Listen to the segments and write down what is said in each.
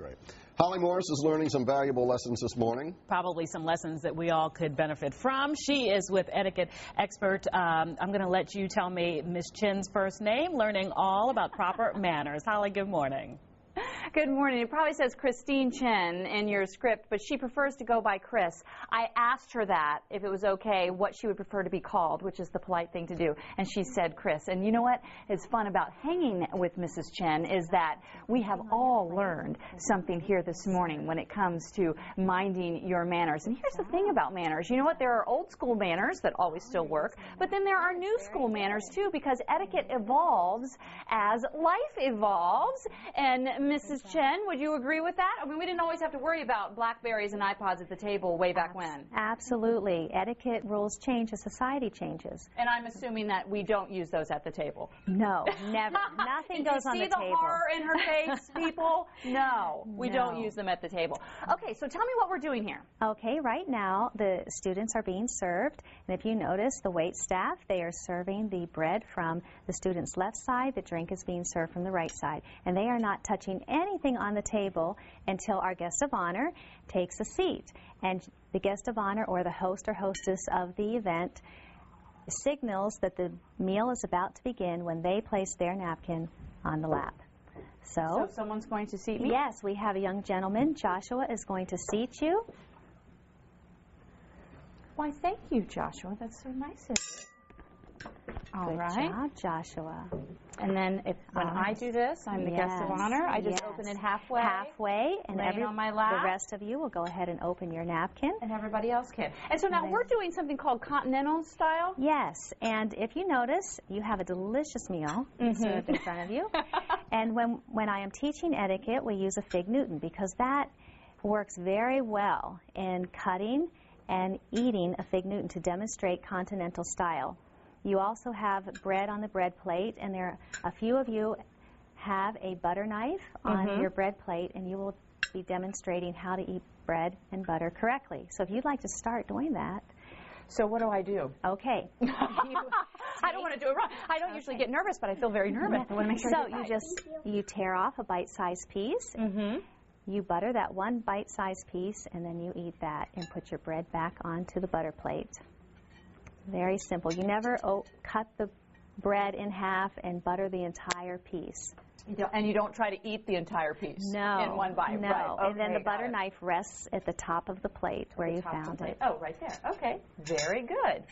Great. Holly Morris is learning some valuable lessons this morning. Probably some lessons that we all could benefit from. She is with etiquette expert. I'm going to let you tell me Miss Chen's first name, learning all about proper manners. Holly, good morning. Good morning. It probably says Christine Chen in your script, but she prefers to go by Chris. I asked her that, if it was okay, what she would prefer to be called, which is the polite thing to do, and she said Chris. And you know what is fun about hanging with Mrs. Chen is that we have all learned something here this morning when it comes to minding your manners. And here's the thing about manners. You know what? There are old school manners that always still work, but then there are new school manners too, because etiquette evolves as life evolves. And Mrs. Chen, would you agree with that? I mean, we didn't always have to worry about BlackBerries and iPods at the table way back when. Absolutely. Etiquette rules change as society changes. And I'm assuming that we don't use those at the table. No, never. Nothing goes on the table. See the horror in her face, people? No, we don't use them at the table. Okay, so tell me what we're doing here. Okay, right now the students are being served, and if you notice the wait staff, they are serving the bread from the student's left side, the drink is being served from the right side, and they are not touching anything on the table until our guest of honor takes a seat. And the guest of honor, or the host or hostess of the event, signals that the meal is about to begin when they place their napkin on the lap. So someone's going to seat me? Yes, we have a young gentleman. Joshua is going to seat you. Why, thank you, Joshua. That's so nice of you. All right. Good job, Joshua. And then when I do this, I'm the guest of honor. I just open it halfway. Halfway, and on my lap. The rest of you will go ahead and open your napkin. And everybody else can. And so now we're doing something called continental style? Yes, and if you notice, you have a delicious meal served in front of you. And when I am teaching etiquette, we use a fig Newton because that works very well in cutting and eating a fig Newton to demonstrate continental style. You also have bread on the bread plate, and there are a few of you have a butter knife on your bread plate, and you will be demonstrating how to eat bread and butter correctly. So if you'd like to start doing that. So what do I do? Okay. I don't want to do it wrong. I don't usually get nervous, but I feel very nervous. I want to make sure you tear off a bite-sized piece. You butter that one bite-sized piece, and then you eat that and put your bread back onto the butter plate. Very simple. You never cut the bread in half and butter the entire piece. And you don't try to eat the entire piece in one bite. No. Right. Okay, and then the butter knife rests at the top of the plate where you found it. Oh, right there. Okay. Very good.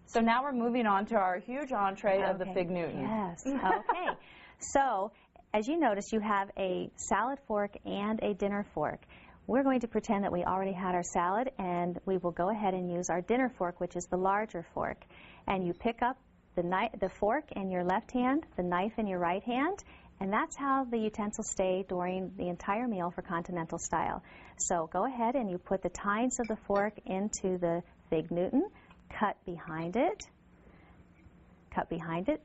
So now we're moving on to our huge entree of the fig Newton. Yes. Okay. So as you notice, you have a salad fork and a dinner fork. We're going to pretend that we already had our salad, and we will go ahead and use our dinner fork, which is the larger fork. And you pick up the fork in your left hand, the knife in your right hand, and that's how the utensils stay during the entire meal for continental style. So go ahead and you put the tines of the fork into the fig Newton, cut behind it,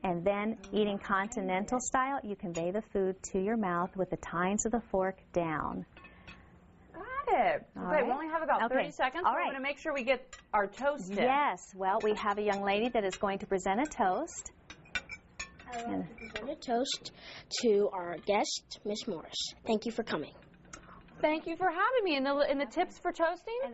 and then eating continental style, you convey the food to your mouth with the tines of the fork down. Okay, we only have about 30 seconds. All right. We're going to make sure we get our toast in. Yes, well, we have a young lady that is going to present a toast. I want to present a toast to our guest, Miss Morris. Thank you for coming. Thank you for having me. And the tips for toasting? And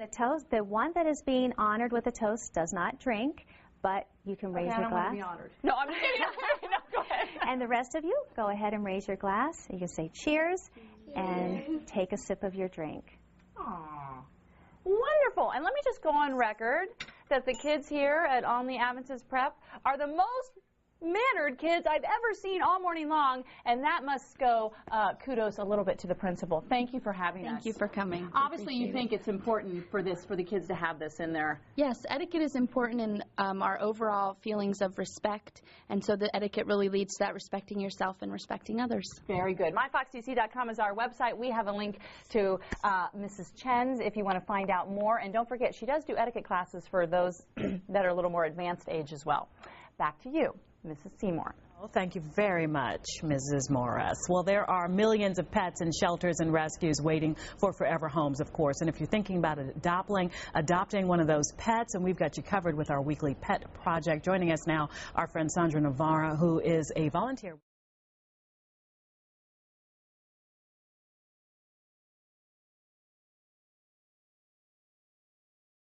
the one that is being honored with a toast does not drink, but you can raise your glass. I don't want to be honored. No, I'm just kidding. No, go ahead. And the rest of you, go ahead and raise your glass. You can say cheers and take a sip of your drink. Aww. Wonderful. And let me just go on record that the kids here at Olney Adventist Prep are the most mannered kids I've ever seen all morning long, and that must go kudos a little bit to the principal. Thank you for having us. Thank you for coming. Obviously, you think it's important for the kids to have this in there. Yes, etiquette is important in our overall feelings of respect, and so the etiquette really leads to that respecting yourself and respecting others. Very good. MyFoxDC.com is our website. We have a link to Mrs. Chen's if you want to find out more, and don't forget, she does do etiquette classes for those that are a little more advanced age as well. Back to you, Mrs. Seymour. Well, thank you very much, Mrs. Morris. Well, there are millions of pets in shelters and rescues waiting for forever homes, of course. And if you're thinking about adopting one of those pets, and we've got you covered with our weekly pet project. Joining us now, our friend Sandra Navarra, who is a volunteer.